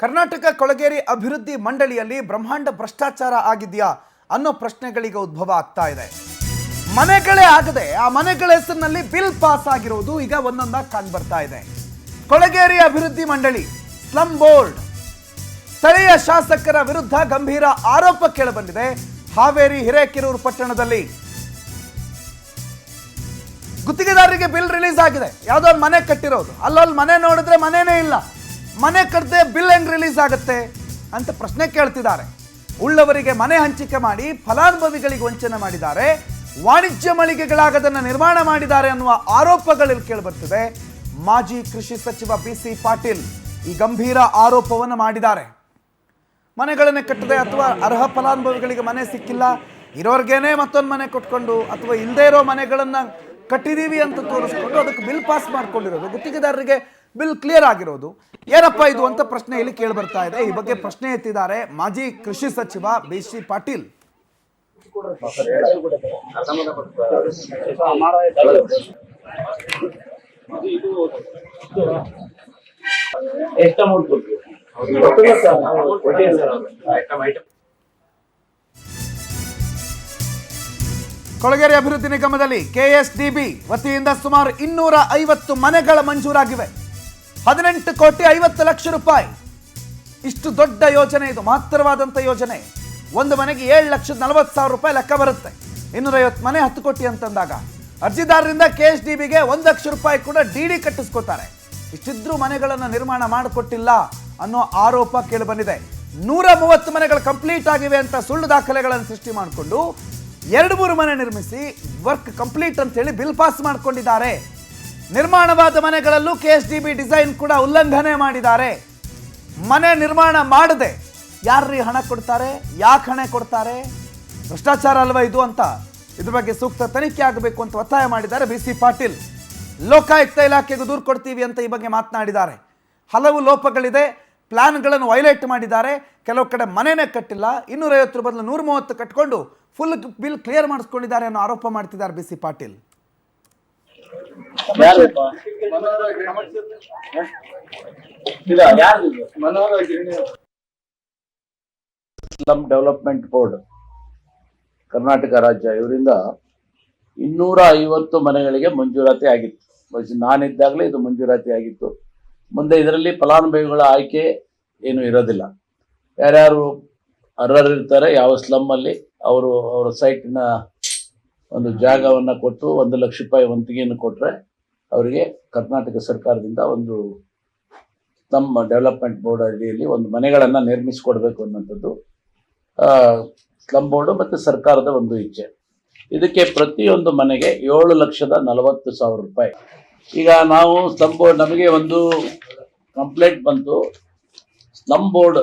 ಕರ್ನಾಟಕ ಕೊಳಗೇರಿ ಅಭಿವೃದ್ಧಿ ಮಂಡಳಿಯಲ್ಲಿ ಬ್ರಹ್ಮಾಂಡ ಭ್ರಷ್ಟಾಚಾರ ಆಗಿದೆಯಾ ಅನ್ನೋ ಪ್ರಶ್ನೆಗಳಿಗೆ ಉದ್ಭವ ಆಗ್ತಾ ಇದೆ. ಮನೆಗಳೇ ಆಗದೆ ಆ ಮನೆಗಳ ಹೆಸರಿನಲ್ಲಿ ಬಿಲ್ ಪಾಸ್ ಆಗಿರುವುದು ಈಗ ಒಂದೊಂದಾಗಿ ಕಂಡು ಬರ್ತಾ ಇದೆ. ಕೊಳಗೇರಿ ಅಭಿವೃದ್ಧಿ ಮಂಡಳಿ ಸ್ಲಮ್ ಬೋರ್ಡ್ ಸ್ಥಳೀಯ ಶಾಸಕರ ವಿರುದ್ಧ ಗಂಭೀರ ಆರೋಪ ಕೇಳಿಬಂದಿದೆ. ಹಾವೇರಿ ಹಿರೇಕೆರೂರು ಪಟ್ಟಣದಲ್ಲಿ ಗುತ್ತಿಗೆದಾರರಿಗೆ ಬಿಲ್ ರಿಲೀಸ್ ಆಗಿದೆ. ಯಾವುದೋ ಒಂದು ಮನೆ ಕಟ್ಟಿರೋದು, ಅಲ್ಲಲ್ಲಿ ಮನೆ ನೋಡಿದ್ರೆ ಮನೆನೇ ಇಲ್ಲ, ಮನೆ ಕಟ್ಟದೆ ಬಿಲ್ ಹೆಂಗ್ ರಿಲೀಸ್ ಆಗುತ್ತೆ ಅಂತ ಪ್ರಶ್ನೆ ಕೇಳ್ತಿದ್ದಾರೆ. ಉಳ್ಳವರಿಗೆ ಮನೆ ಹಂಚಿಕೆ ಮಾಡಿ ಫಲಾನುಭವಿಗಳಿಗೆ ವಂಚನೆ ಮಾಡಿದ್ದಾರೆ, ವಾಣಿಜ್ಯ ಮಳಿಗೆಗಳಾಗದನ್ನು ನಿರ್ಮಾಣ ಮಾಡಿದ್ದಾರೆ ಅನ್ನುವ ಆರೋಪಗಳಲ್ಲಿ ಕೇಳಿಬರ್ತಿದೆ. ಮಾಜಿ ಕೃಷಿ ಸಚಿವ BC ಪಾಟೀಲ್ ಈ ಗಂಭೀರ ಆರೋಪವನ್ನು ಮಾಡಿದ್ದಾರೆ. ಮನೆಗಳನ್ನೇ ಕಟ್ಟದೆ ಅಥವಾ ಅರ್ಹ ಫಲಾನುಭವಿಗಳಿಗೆ ಮನೆ ಸಿಕ್ಕಿಲ್ಲ, ಇರೋರ್ಗೇನೆ ಮತ್ತೊಂದು ಮನೆ ಕೊಟ್ಕೊಂಡು ಅಥವಾ ಇಲ್ಲದೇ ಇರೋ ಮನೆಗಳನ್ನ ಕಟ್ಟಿದೀವಿ ಅಂತ ತೋರಿಸ್ಕೊಂಡು ಅದಕ್ಕೆ ಬಿಲ್ ಪಾಸ್ ಮಾಡ್ಕೊಂಡಿರೋದು, ಗುತ್ತಿಗೆದಾರರಿಗೆ ಬಿಲ್ ಕ್ಲಿಯರ್ ಆಗಿರೋದು, ಏನಪ್ಪ ಇದು ಅಂತ ಪ್ರಶ್ನೆ ಇಲ್ಲಿ ಕೇಳಿ ಬರ್ತಾ ಇದೆ. ಈ ಬಗ್ಗೆ ಪ್ರಶ್ನೆ ಎತ್ತಿದ್ದಾರೆ ಮಾಜಿ ಕೃಷಿ ಸಚಿವ BC ಪಾಟೀಲ್. ಕೊಳಗೇರಿ ಅಭಿವೃದ್ಧಿ ನಿಗಮದಲ್ಲಿ KSDB ವತಿಯಿಂದ ಸುಮಾರು 250 ಮನೆಗಳ ಮಂಜೂರಾಗಿವೆ. 18 ಕೋಟಿ 50 ಲಕ್ಷ ರೂಪಾಯಿ. ಇಷ್ಟು ದೊಡ್ಡ ಯೋಜನೆ, ಇದು ಮಹತ್ತರವಾದಂಥ ಯೋಜನೆ. ಒಂದು ಮನೆಗೆ 7,40,000 ರೂಪಾಯಿ ಲೆಕ್ಕ ಬರುತ್ತೆ. 250 ಮನೆ 10 ಕೋಟಿ ಅಂತಂದಾಗ ಅರ್ಜಿದಾರರಿಂದ KSDBಗೆ 1 ಲಕ್ಷ ರೂಪಾಯಿ ಕೂಡ DD ಕಟ್ಟಿಸ್ಕೊತಾರೆ. ಇಷ್ಟಿದ್ರೂ ಮನೆಗಳನ್ನು ನಿರ್ಮಾಣ ಮಾಡಿಕೊಟ್ಟಿಲ್ಲ ಅನ್ನೋ ಆರೋಪ ಕೇಳಿಬಂದಿದೆ. 130 ಮನೆಗಳು ಕಂಪ್ಲೀಟ್ ಆಗಿವೆ ಅಂತ ಸುಳ್ಳು ದಾಖಲೆಗಳನ್ನು ಸೃಷ್ಟಿ ಮಾಡಿಕೊಂಡು 2-3 ಮನೆ ನಿರ್ಮಿಸಿ ವರ್ಕ್ ಕಂಪ್ಲೀಟ್ ಅಂತ ಹೇಳಿ ಬಿಲ್ ಪಾಸ್ ಮಾಡ್ಕೊಂಡಿದ್ದಾರೆ. ನಿರ್ಮಾಣವಾದ ಮನೆಗಳಲ್ಲೂ KSDB ಡಿಸೈನ್ ಕೂಡ ಉಲ್ಲಂಘನೆ ಮಾಡಿದ್ದಾರೆ. ಮನೆ ನಿರ್ಮಾಣ ಮಾಡದೆ ಯಾರ್ರೀ ಹಣ ಕೊಡ್ತಾರೆ, ಯಾಕೆ ಹಣ ಕೊಡ್ತಾರೆ? ಭ್ರಷ್ಟಾಚಾರ ಅಲ್ವಾ ಇದು ಅಂತ ಇದ್ರ ಬಗ್ಗೆ ಸೂಕ್ತ ತನಿಖೆ ಆಗಬೇಕು ಅಂತ ಒತ್ತಾಯ ಮಾಡಿದ್ದಾರೆ BC ಪಾಟೀಲ್. ಲೋಕಾಯುಕ್ತ ಇಲಾಖೆಗೂ ದೂರು ಕೊಡ್ತೀವಿ ಅಂತ ಈ ಬಗ್ಗೆ ಮಾತನಾಡಿದ್ದಾರೆ. ಹಲವು ಲೋಪಗಳಿದೆ, ಪ್ಲಾನ್ಗಳನ್ನು ವೈಲೇಟ್ ಮಾಡಿದ್ದಾರೆ, ಕೆಲವು ಕಡೆ ಮನೆನೇ ಕಟ್ಟಿಲ್ಲ, 250 ಬದಲು 130 ಕಟ್ಕೊಂಡು ಫುಲ್ ಬಿಲ್ ಕ್ಲಿಯರ್ ಮಾಡಿಸ್ಕೊಂಡಿದ್ದಾರೆ ಅನ್ನೋ ಆರೋಪ ಮಾಡ್ತಿದ್ದಾರೆ BC Patil. Slum development board Karnataka ರಾಜ್ಯ ಇವರಿಂದ 250 ಮನೆಗಳಿಗೆ ಮಂಜೂರಾತಿ ಆಗಿತ್ತು. ನಾನಿದ್ದಾಗಲೇ ಇದು ಮಂಜೂರಾತಿ ಆಗಿತ್ತು. ಮುಂದೆ ಇದರಲ್ಲಿ ಫಲಾನುಭವಿಗಳ ಆಯ್ಕೆ ಏನು ಇರೋದಿಲ್ಲ. ಯಾರ್ಯಾರು ಅರ್ಹರಿರ್ತಾರೆ, ಯಾವ ಸ್ಲಮ್ಮಲ್ಲಿ ಅವರ ಸೈಟಿನ ಒಂದು ಜಾಗವನ್ನು ಕೊಟ್ಟು 1 ಲಕ್ಷ ರೂಪಾಯಿ ವಂತಿಗೆಯನ್ನು ಕೊಟ್ಟರೆ ಅವರಿಗೆ ಕರ್ನಾಟಕ ಸರ್ಕಾರದಿಂದ ಒಂದು ಸ್ಲಮ್ ಡೆವಲಪ್ಮೆಂಟ್ ಬೋರ್ಡ್ ಅಡಿಯಲ್ಲಿ ಒಂದು ಮನೆಗಳನ್ನು ನಿರ್ಮಿಸಿಕೊಡ್ಬೇಕು ಅನ್ನೋಂಥದ್ದು ಸ್ಲಮ್ ಬೋರ್ಡು ಮತ್ತು ಸರ್ಕಾರದ ಒಂದು ಇಚ್ಛೆ. ಇದಕ್ಕೆ ಪ್ರತಿಯೊಂದು ಮನೆಗೆ 7,40,000 ರೂಪಾಯಿ. ಈಗ ನಾವು ಸ್ಲಮ್ ಬೋರ್ಡ್, ನಮಗೆ ಒಂದು ಕಂಪ್ಲೇಂಟ್ ಬಂತು, ಸ್ಲಮ್ ಬೋರ್ಡ್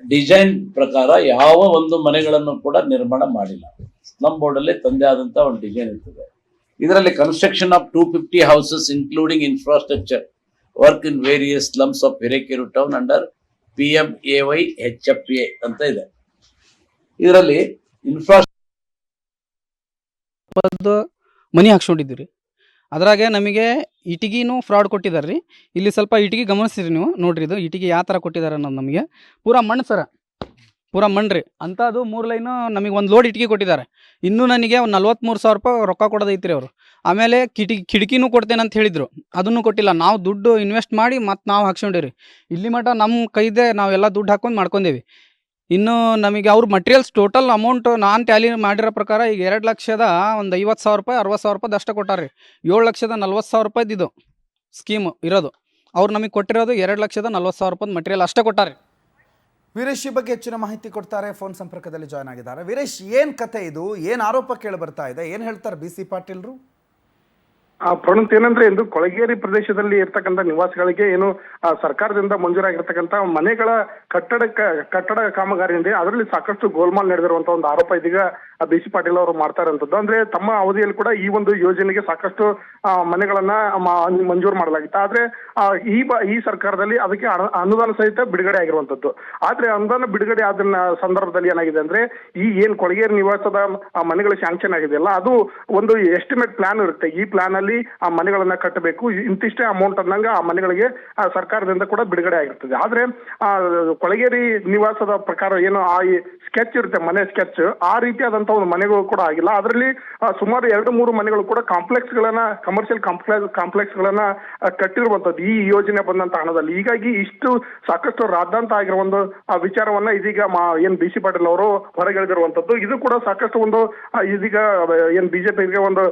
ಡಿಸೈನ್ ಪ್ರಕಾರ ಯಾವ ಒಂದು ಮನೆಗಳನ್ನು ಕೂಡ ನಿರ್ಮಾಣ ಮಾಡಿಲ್ಲ. ಸ್ಲಮ್ ಬೋರ್ಡ್ ಅಲ್ಲಿ ತಂದೆ ಆದಂತ ಒಂದು ಡಿಸೈನ್ ಇರ್ತದೆ. ಇದರಲ್ಲಿ construction of 250 houses including infrastructure work in various slums of Hirekerur town under PMAY HFA ಅಂತ ಇದೆ. ಇದರಲ್ಲಿ ಮನಿ ಹಾಕ್ಸ್ಕೊಂಡಿದ್ದೀವಿ. ಅದ್ರಾಗೆ ನಮಗೆ ಇಟಿಗಿನೂ ಫ್ರಾಡ್ ಕೊಟ್ಟಿದ್ದಾರೆ ರೀ. ಇಲ್ಲಿ ಸ್ವಲ್ಪ ಇಟಿಗೆ ಗಮನಿಸ್ತೀರಿ ನೀವು ನೋಡ್ರಿ, ಇದು ಇಟಿಗೆ ಯಾವ ಥರ ಕೊಟ್ಟಿದ್ದಾರೆ ಅನ್ನೋದು ನಮಗೆ ಪೂರಾ ಮಣ್ಣು ಸರ, ಪೂರಾ ಮಣ್ಣು ರೀ ಅಂತ. ಅದು 3 ಲೈನು ನಮಗೆ 1 ಲೋಡ್ ಇಟಿಗೆ ಕೊಟ್ಟಿದ್ದಾರೆ. ಇನ್ನೂ ನನಗೆ ಒಂದು 43,000 ರೂಪಾಯಿ ರೊಕ್ಕ ಕೊಡೋದೈತ್ರಿ ಅವರು. ಆಮೇಲೆ ಕಿಟಕಿನೂ ಕೊಡ್ತೇನೆ ಅಂತ ಹೇಳಿದರು, ಅದನ್ನು ಕೊಟ್ಟಿಲ್ಲ. ನಾವು ದುಡ್ಡು ಇನ್ವೆಸ್ಟ್ ಮಾಡಿ ಮತ್ತು ನಾವು ಹಾಕ್ಸ್ಕೊಂಡಿರಿ. ಇಲ್ಲಿ ಮಟ್ಟ ನಮ್ಮ ಕೈದೆ ನಾವೆಲ್ಲ ದುಡ್ಡು ಹಾಕೊಂಡು ಮಾಡ್ಕೊಂಡೇವಿ. ಇನ್ನು ನಮಗೆ ಅವ್ರ ಮಟೀರಿಯಲ್ಸ್ ಟೋಟಲ್ ಅಮೌಂಟ್ ನಾನು ಟ್ಯಾಲಿ ಮಾಡಿರೋ ಪ್ರಕಾರ ಈಗ 2,50,000 ರೂಪಾಯಿ 60,000 ರೂಪಾಯಿ ಅಷ್ಟೇ ಕೊಟ್ಟಾರೆ. 7,40,000 ರೂಪಾಯಿದು ಇದು ಸ್ಕೀಮ್ ಇರೋದು. ಅವ್ರು ನಮಗೆ ಕೊಟ್ಟಿರೋದು 2,40,000 ರೂಪಾಯಿ ಮಟೀರಿಯಲ್ ಅಷ್ಟೇ ಕೊಟ್ಟಾರೆ. ವೀರೇಶ್ ಈ ಬಗ್ಗೆ ಹೆಚ್ಚಿನ ಮಾಹಿತಿ ಕೊಡ್ತಾರೆ. ಫೋನ್ ಸಂಪರ್ಕದಲ್ಲಿ ಜಾಯ್ನ್ ಆಗಿದ್ದಾರೆ. ವೀರೇಶ್, ಏನ್ ಕತೆ ಇದು? ಏನ್ ಆರೋಪ ಕೇಳಿ ಬರ್ತಾ ಇದೆ? ಏನ್ ಹೇಳ್ತಾರೆ BC ಪಾಟೀಲ್ರು? ಪ್ರಣಂತ್, ಏನಂದ್ರೆ ಇಂದು ಕೊಳಗೇರಿ ಪ್ರದೇಶದಲ್ಲಿ ಇರ್ತಕ್ಕಂಥ ನಿವಾಸಿಗಳಿಗೆ ಏನು ಸರ್ಕಾರದಿಂದ ಮಂಜೂರಾಗಿರ್ತಕ್ಕಂಥ ಮನೆಗಳ ಕಟ್ಟಡ ಕಾಮಗಾರಿ ಇದೆ, ಅದರಲ್ಲಿ ಸಾಕಷ್ಟು ಗೋಲ್ಮಾಲ್ ನಡೆದಿರುವಂತ ಒಂದು ಆರೋಪ ಇದೀಗ BC ಪಾಟೀಲ್ ಅವರು ಮಾಡ್ತಾ ಇರುವಂತದ್ದು. ಅಂದ್ರೆ ತಮ್ಮ ಅವಧಿಯಲ್ಲಿ ಕೂಡ ಈ ಒಂದು ಯೋಜನೆಗೆ ಸಾಕಷ್ಟು ಮನೆಗಳನ್ನ ಮಂಜೂರು ಮಾಡಲಾಗಿತ್ತು. ಆದ್ರೆ ಈ ಸರ್ಕಾರದಲ್ಲಿ ಅದಕ್ಕೆ ಅನುದಾನ ಸಹಿತ ಬಿಡುಗಡೆ ಆಗಿರುವಂತದ್ದು. ಆದ್ರೆ ಅನುದಾನ ಬಿಡುಗಡೆ ಆದ ಸಂದರ್ಭದಲ್ಲಿ ಏನಾಗಿದೆ ಅಂದ್ರೆ ಈ ಕೊಳಗೇರಿ ನಿವಾಸದ ಮನೆಗಳು ಸ್ಯಾಂಕ್ಷನ್ ಆಗಿದೆಯಲ್ಲ, ಅದು ಒಂದು ಎಸ್ಟಿಮೇಟ್ ಪ್ಲಾನ್ ಇರುತ್ತೆ. ಈ ಪ್ಲಾನ್ ಅಲ್ಲಿ ನಿವಾಸಗಳಲ್ಲಿ ಆ ಮನೆಗಳನ್ನ ಕಟ್ಟಬೇಕು, ಇಂತಿಷ್ಟೇ ಅಮೌಂಟ್ ಅನ್ನಂಗ ಆ ಮನೆಗಳಿಗೆ ಸರ್ಕಾರದಿಂದ ಕೂಡ ಬಿಡುಗಡೆ ಆಗಿರ್ತದೆ. ಆದ್ರೆ ಆ ಕೊಳಗೇರಿ ನಿವಾಸದ ಪ್ರಕಾರ ಏನು ಆ ಸ್ಕೆಚ್ ಇರುತ್ತೆ, ಮನೆ ಸ್ಕೆಚ್, ಆ ರೀತಿಯಾದಂತ ಒಂದು ಮನೆಗಳು ಕೂಡ ಆಗಿಲ್ಲ. ಅದರಲ್ಲಿ ಸುಮಾರು 2-3 ಮನೆಗಳು ಕೂಡ ಕಮರ್ಷಿಯಲ್ ಕಾಂಪ್ಲೆಕ್ಸ್ ಗಳನ್ನ ಕಟ್ಟಿರುವಂತದ್ದು ಈ ಯೋಜನೆ ಬಂದಂತ ಹಣದಲ್ಲಿ. ಹೀಗಾಗಿ ಇಷ್ಟು ಸಾಕಷ್ಟು ರಾದ್ದಾಂತ ಆಗಿರೋ ಒಂದು ವಿಚಾರವನ್ನ ಇದೀಗ ಏನ್ ಬಿ ಸಿ ಪಾಟೀಲ್ ಅವರು ಹೊರಗೆಳೆದಿರುವಂತದ್ದು. ಇದು ಕೂಡ ಸಾಕಷ್ಟು ಒಂದು ಇದೀಗ ಏನ್ ಬಿಜೆಪಿಗೆ ಒಂದು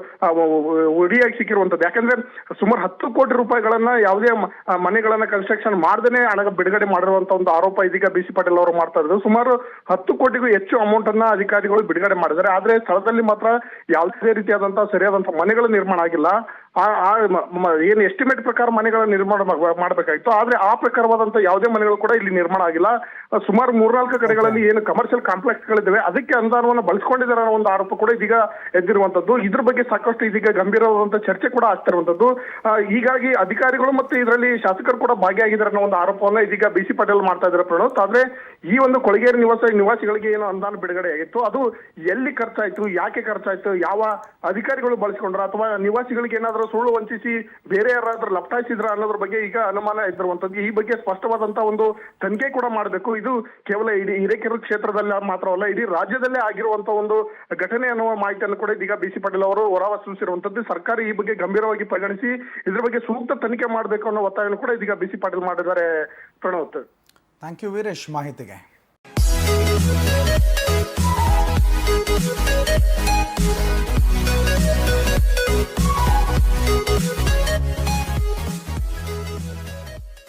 ಉಡಿಯಾಗಿ ಸಿಕ್ಕಿರುವಂತದ್ದು. ಯಾಕಂದ್ರೆ ಸುಮಾರು 10 ಕೋಟಿ ರೂಪಾಯಿಗಳನ್ನ ಯಾವುದೇ ಮನೆಗಳನ್ನ ಕನ್ಸ್ಟ್ರಕ್ಷನ್ ಮಾಡದೇನೆ ಹಣ ಬಿಡುಗಡೆ ಮಾಡಿರುವಂತ ಒಂದು ಆರೋಪ ಇದೀಗ ಬಿ ಸಿ ಪಾಟೀಲ್ ಅವರು ಮಾಡ್ತಾ ಇದ್ರು. ಸುಮಾರು 10 ಕೋಟಿಗೂ ಹೆಚ್ಚು ಅಮೌಂಟ್ ಅನ್ನ ಅಧಿಕಾರಿಗಳು ಬಿಡುಗಡೆ ಮಾಡಿದ್ದಾರೆ. ಆದ್ರೆ ಸ್ಥಳದಲ್ಲಿ ಮಾತ್ರ ಯಾವುದೇ ರೀತಿಯಾದಂತಹ ಸರಿಯಾದಂತಹ ಮನೆಗಳು ನಿರ್ಮಾಣ ಆಗಿಲ್ಲ. ಏನು ಎಸ್ಟಿಮೇಟ್ ಪ್ರಕಾರ ಮನೆಗಳ ನಿರ್ಮಾಣ ಮಾಡಬೇಕಾಗಿತ್ತು, ಆದ್ರೆ ಆ ಪ್ರಕಾರವಾದಂತ ಯಾವುದೇ ಮನೆಗಳು ಕೂಡ ಇಲ್ಲಿ ನಿರ್ಮಾಣ ಆಗಿಲ್ಲ. ಸುಮಾರು 3-4 ಕಡೆಗಳಲ್ಲಿ ಏನು ಕಮರ್ಷಿಯಲ್ ಕಾಂಪ್ಲೆಕ್ಸ್ ಗಳಿದ್ದಾವೆ ಅದಕ್ಕೆ ಅನುದಾನವನ್ನು ಬಳಸ್ಕೊಂಡಿದ್ದಾರೆ ಅನ್ನೋ ಒಂದು ಆರೋಪ ಕೂಡ ಇದೀಗ ಎದ್ದಿರುವಂತದ್ದು. ಇದ್ರ ಬಗ್ಗೆ ಸಾಕಷ್ಟು ಇದೀಗ ಗಂಭೀರವಾದಂತ ಚರ್ಚೆ ಕೂಡ ಆಗ್ತಿರುವಂತದ್ದು. ಹೀಗಾಗಿ ಅಧಿಕಾರಿಗಳು ಮತ್ತು ಇದರಲ್ಲಿ ಶಾಸಕರು ಕೂಡ ಭಾಗಿಯಾಗಿದ್ದಾರೆ ಅನ್ನೋ ಒಂದು ಆರೋಪವನ್ನ ಇದೀಗ ಬಿ ಸಿ ಪಾಟೀಲ್ ಮಾಡ್ತಾ ಇದ್ದಾರೆ ಪ್ರಣೋತ್. ಆದ್ರೆ ಈ ಒಂದು ಕೊಳಗೇರಿ ನಿವಾಸಿಗಳಿಗೆ ಏನು ಅನುದಾನ ಬಿಡುಗಡೆ ಆಗಿತ್ತು ಅದು ಎಲ್ಲಿ ಖರ್ಚಾಯ್ತು, ಯಾಕೆ ಖರ್ಚಾಯ್ತು, ಯಾವ ಅಧಿಕಾರಿಗಳು ಬಳಸಿಕೊಂಡ್ರ ಅಥವಾ ನಿವಾಸಿಗಳಿಗೆ ಏನಾದ್ರು ಸುಳ್ಳು ವಂಚಿಸಿ ಬೇರೆ ಯಾರಾದ್ರೂ ಲಪ್ಟಾಯಿಸಿದ್ರ ಅನ್ನೋದ್ರ ಬಗ್ಗೆ ಈಗ ಅನುಮಾನ ಇದ್ದಿರುವಂತದ್ದು. ಈ ಬಗ್ಗೆ ಸ್ಪಷ್ಟವಾದಂತ ಒಂದು ತನಿಖೆ ಕೂಡ ಮಾಡಬೇಕು. ಇದು ಕೇವಲ ಇಡೀ ಹಿರೇಕೆರೂರು ಕ್ಷೇತ್ರದಲ್ಲಿ ಮಾತ್ರವಲ್ಲ, ಇಡೀ ರಾಜ್ಯದಲ್ಲೇ ಆಗಿರುವಂತ ಒಂದು ಘಟನೆ ಅನ್ನುವ ಮಾಹಿತಿಯನ್ನು ಕೂಡ ಇದೀಗ ಬಿ ಸಿ ಪಾಟೀಲ್ ಅವರು ಹೊರಹೊಮ್ಮಿಸಿರುವಂತದ್ದು. ಸರ್ಕಾರ ಈ ಬಗ್ಗೆ ಗಂಭೀರವಾಗಿ ಪರಿಗಣಿಸಿ ಇದ್ರ ಬಗ್ಗೆ ಸೂಕ್ತ ತನಿಖೆ ಮಾಡಬೇಕು ಅನ್ನೋ ಒತ್ತಾಯವನ್ನು ಕೂಡ ಇದೀಗ ಬಿ ಸಿ ಪಾಟೀಲ್ ಮಾಡಿದ್ದಾರೆ ಪ್ರಣೋತ್. ಥ್ಯಾಂಕ್ ಯು ವೀರೇಶ್ ಮಾಹಿತಿಗೆ.